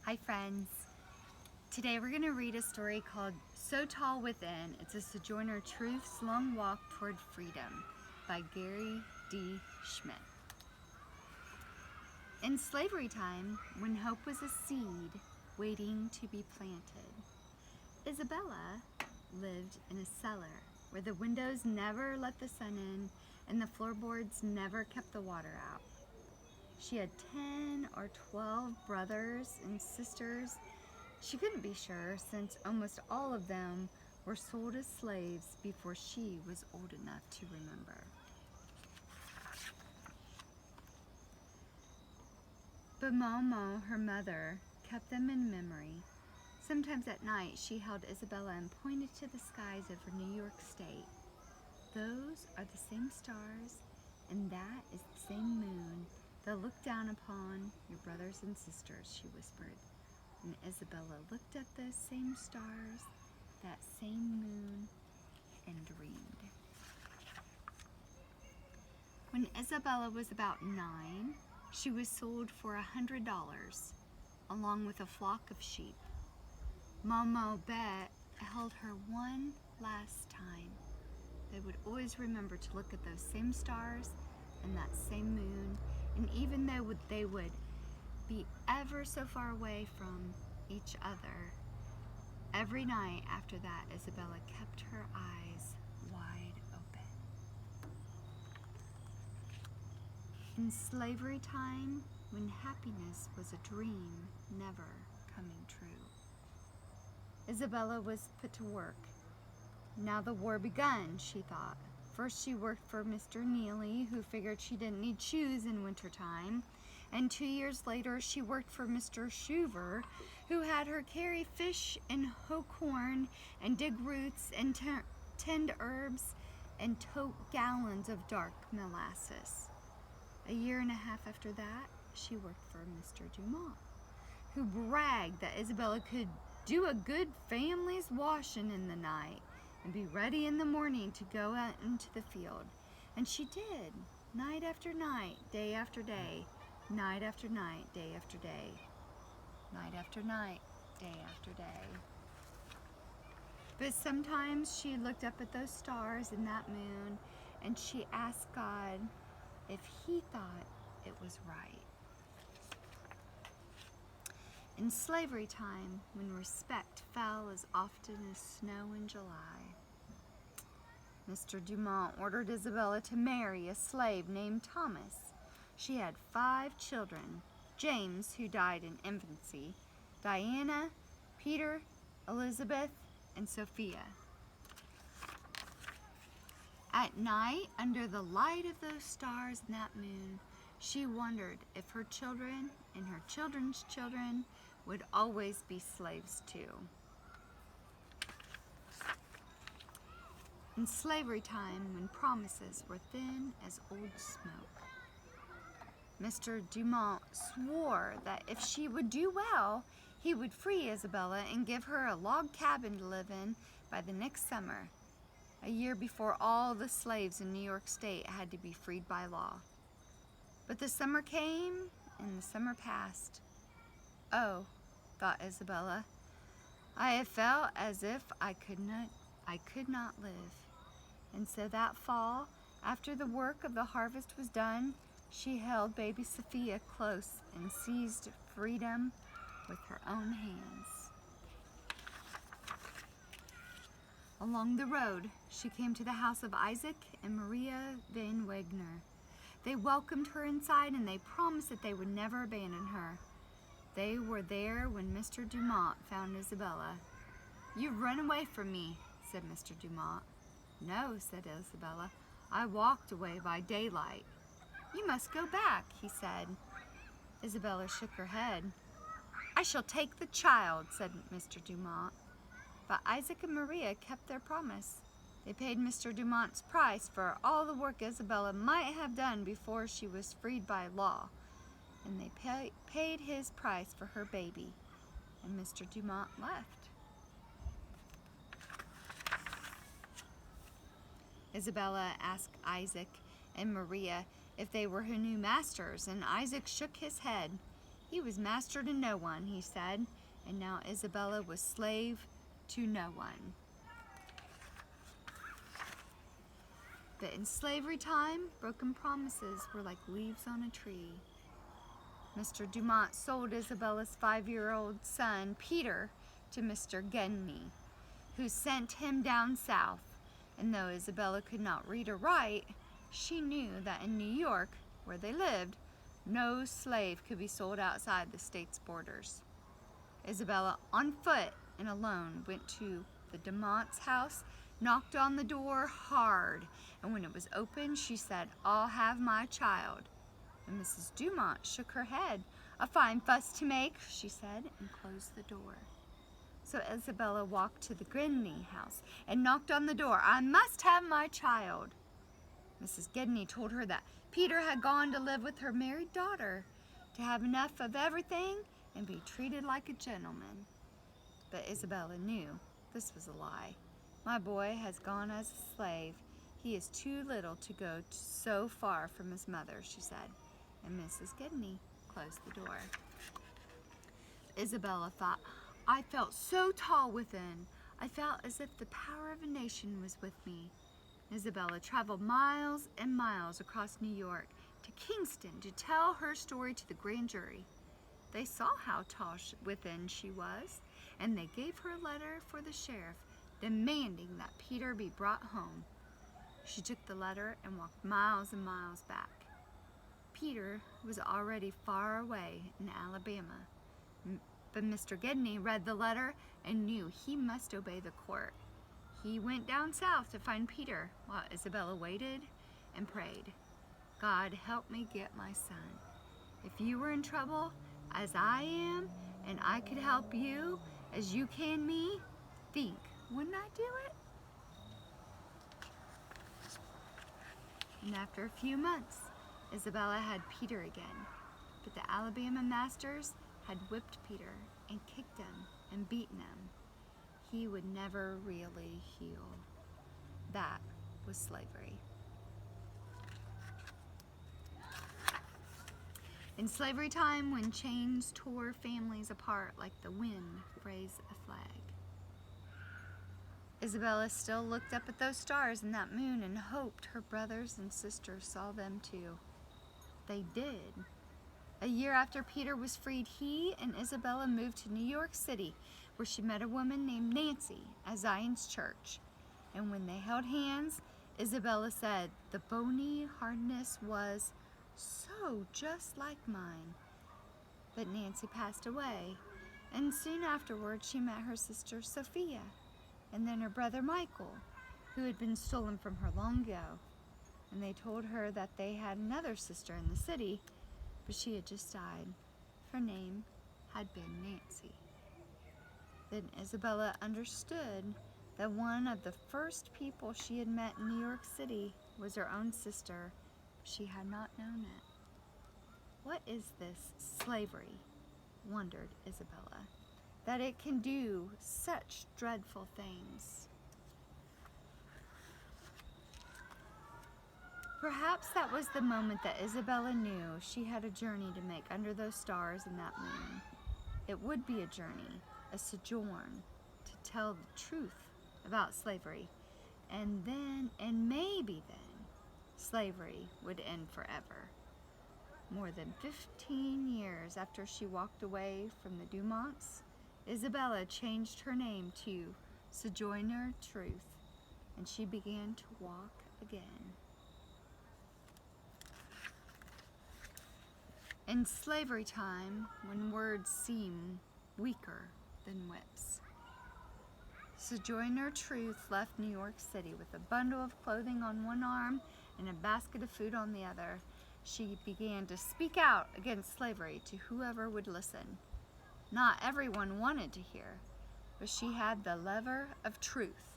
Hi friends. Today we're going to read a story called So Tall Within. It's a Sojourner Truth's Long Walk Toward Freedom by Gary D. Schmidt. In slavery time, when hope was a seed waiting to be planted, Isabella lived in a cellar where the windows never let the sun in and the floorboards never kept the water out. She had 10 or 12 brothers and sisters. She couldn't be sure, since almost all of them were sold as slaves before she was old enough to remember. But Momo, her mother, kept them in memory. Sometimes at night she held Isabella and pointed to the skies over New York State. "Those are the same stars, and that is the same moon. They'll look down upon your brothers and sisters," she whispered. And Isabella looked at those same stars, that same moon, and dreamed. When Isabella was about 9, she was sold for $100, along with a flock of sheep. Momo Bet held her one last time. They would always remember to look at those same stars and that same moon, and even though they would be ever so far away from each other, every night after that, Isabella kept her eyes wide open. In slavery time, when happiness was a dream never coming true, Isabella was put to work. Now the war begun, she thought. First she worked for Mr. Neely, who figured she didn't need shoes in wintertime. And 2 years later she worked for Mr. Shuver, who had her carry fish and hoe corn and dig roots and tend herbs and tote gallons of dark molasses. A year and a half after that, she worked for Mr. Dumont, who bragged that Isabella could do a good family's washing in the night and be ready in the morning to go out into the field. And she did, night after night, day after day, night after night, day after day, night after night, day after day. But sometimes she looked up at those stars and that moon, and she asked God if he thought it was right. In slavery time, when respect fell as often as snow in July, Mr. Dumont ordered Isabella to marry a slave named Thomas. She had 5 children: James, who died in infancy, Diana, Peter, Elizabeth, and Sophia. At night, under the light of those stars and that moon, she wondered if her children and her children's children would always be slaves too. In slavery time, when promises were thin as old smoke, Mr. Dumont swore that if she would do well, he would free Isabella and give her a log cabin to live in by the next summer, a year before all the slaves in New York State had to be freed by law. But the summer came and the summer passed. "Oh," thought Isabella, "I have felt as if I could not live." And so that fall, after the work of the harvest was done, she held baby Sophia close and seized freedom with her own hands. Along the road, she came to the house of Isaac and Maria Van Wagner. They welcomed her inside, and they promised that they would never abandon her. They were there when Mr. Dumont found Isabella. "You've run away from me," said Mr. Dumont. "No," said Isabella. "I walked away by daylight." "You must go back," he said. Isabella shook her head. "I shall take the child," said Mr. Dumont. But Isaac and Maria kept their promise. They paid Mr. Dumont's price for all the work Isabella might have done before she was freed by law, and they paid his price for her baby, and Mr. Dumont left. Isabella asked Isaac and Maria if they were her new masters, and Isaac shook his head. He was master to no one, he said, and now Isabella was slave to no one. But in slavery time, broken promises were like leaves on a tree. Mr. Dumont sold Isabella's 5-year-old son, Peter, to Mr. Gedney, who sent him down south. And though Isabella could not read or write, she knew that in New York, where they lived, no slave could be sold outside the state's borders. Isabella, on foot and alone, went to the Dumont's house, knocked on the door hard, and when it was open, she said, "I'll have my child." And Mrs. Dumont shook her head. "A fine fuss to make," she said, and closed the door. So Isabella walked to the Gedney house and knocked on the door. "I must have my child." Mrs. Gedney told her that Peter had gone to live with her married daughter to have enough of everything and be treated like a gentleman. But Isabella knew this was a lie. "My boy has gone as a slave. He is too little to go so far from his mother," she said, and Mrs. Gedney closed the door. Isabella thought, "I felt so tall within. I felt as if the power of a nation was with me." Isabella traveled miles and miles across New York to Kingston to tell her story to the grand jury. They saw how tall within she was, and they gave her a letter for the sheriff demanding that Peter be brought home. She took the letter and walked miles and miles back. Peter was already far away in Alabama, but Mr. Gedney read the letter and knew he must obey the court. He went down south to find Peter while Isabella waited and prayed. "God, help me get my son. If you were in trouble as I am, and I could help you as you can me, think, wouldn't I do it?" And after a few months, Isabella had Peter again, but the Alabama masters had whipped Peter and kicked him and beaten him. He would never really heal. That was slavery. In slavery time, when chains tore families apart like the wind raised a flag, Isabella still looked up at those stars and that moon and hoped her brothers and sisters saw them too. They did. A year after Peter was freed, he and Isabella moved to New York City, where she met a woman named Nancy at Zion's church. And when they held hands, Isabella said the bony hardness was so just like mine. But Nancy passed away, and soon afterward she met her sister Sophia, and then her brother Michael, who had been stolen from her long ago. And they told her that they had another sister in the city, but she had just died. Her name had been Nancy. Then Isabella understood that one of the first people she had met in New York City was her own sister. She had not known it. What is this slavery? Wondered Isabella, that it can do such dreadful things. Perhaps that was the moment that Isabella knew she had a journey to make under those stars and that moon. It would be a journey, a sojourn, to tell the truth about slavery, and maybe then, slavery would end forever. More than 15 years after she walked away from the Dumonts, Isabella changed her name to Sojourner Truth, and she began to walk again. In slavery time, when words seem weaker than whips, Sojourner Truth left New York City with a bundle of clothing on one arm and a basket of food on the other. She began to speak out against slavery to whoever would listen. Not everyone wanted to hear, but she had the lever of truth.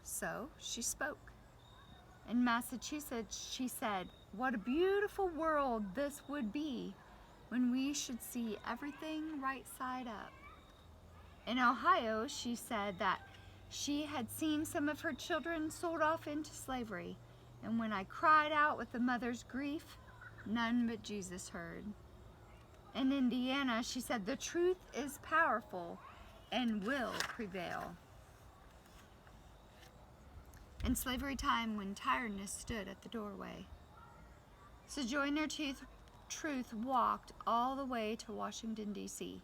So she spoke. In Massachusetts, she said, "What a beautiful world this would be when we should see everything right side up." In Ohio, she said that she had seen some of her children sold off into slavery, and when I cried out with a mother's grief, none but Jesus heard. In Indiana, she said, "The truth is powerful and will prevail." In slavery time, when tiredness stood at the doorway, Sojourner Truth walked all the way to Washington, D.C.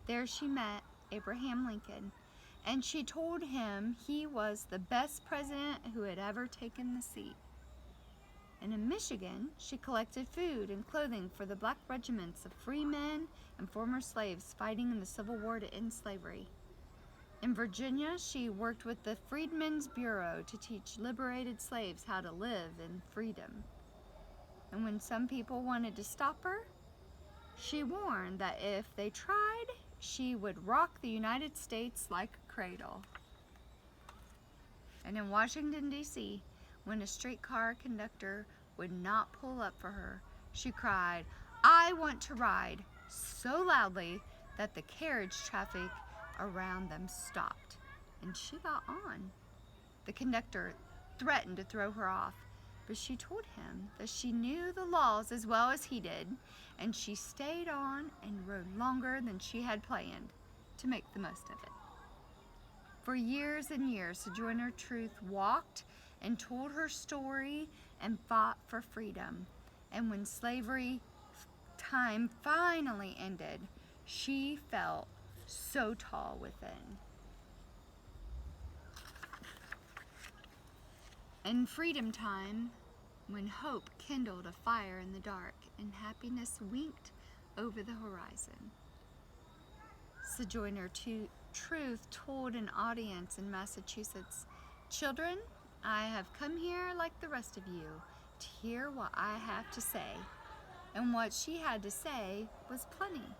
There she met Abraham Lincoln, and she told him he was the best president who had ever taken the seat. And in Michigan, she collected food and clothing for the black regiments of free men and former slaves fighting in the Civil War to end slavery. In Virginia, she worked with the Freedmen's Bureau to teach liberated slaves how to live in freedom. And when some people wanted to stop her, she warned that if they tried, she would rock the United States like a cradle. And in Washington, D.C., when a streetcar conductor would not pull up for her, she cried, "I want to ride," so loudly that the carriage traffic around them stopped, and she got on. The conductor threatened to throw her off, but she told him that she knew the laws as well as he did, and she stayed on and rode longer than she had planned to make the most of it. For years and years, Sojourner Truth walked and told her story and fought for freedom. And when slavery time finally ended, she felt so tall within. In freedom time, when hope kindled a fire in the dark and happiness winked over the horizon, Sojourner Truth told an audience in Massachusetts, "Children, I have come here like the rest of you to hear what I have to say." And what she had to say was plenty.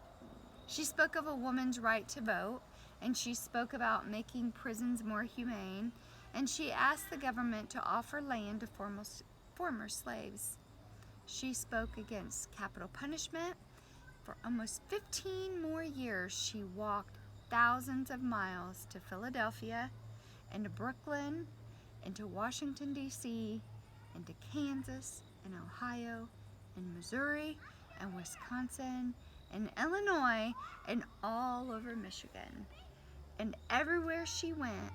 She spoke of a woman's right to vote, and she spoke about making prisons more humane, and she asked the government to offer land to former slaves. She spoke against capital punishment. For almost 15 more years, she walked thousands of miles to Philadelphia and to Brooklyn and to Washington, D.C., and to Kansas and Ohio and Missouri and Wisconsin and Illinois and all over Michigan. And everywhere she went,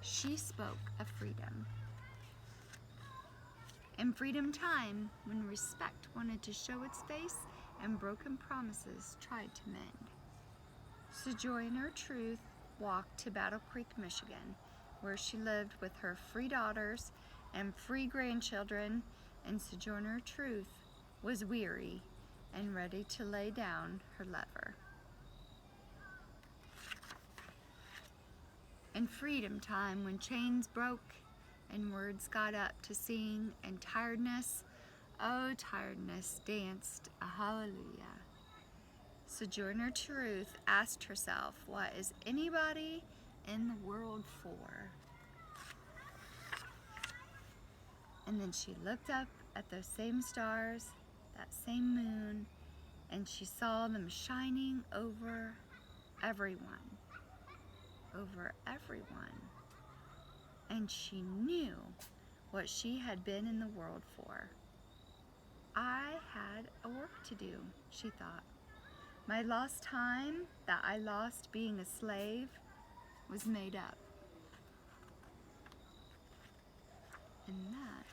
she spoke of freedom. In freedom time, when respect wanted to show its face and broken promises tried to mend, Sojourner Truth walked to Battle Creek, Michigan, where she lived with her free daughters and free grandchildren, and Sojourner Truth was weary and ready to lay down her lever. In freedom time, when chains broke and words got up to sing, and tiredness, oh tiredness, danced a hallelujah, Sojourner Truth asked herself, what is anybody in the world for? And then she looked up at those same stars, that same moon, and she saw them shining over everyone. Over everyone. And she knew what she had been in the world for. I had a work to do, she thought. My lost time that I lost being a slave was made up. And that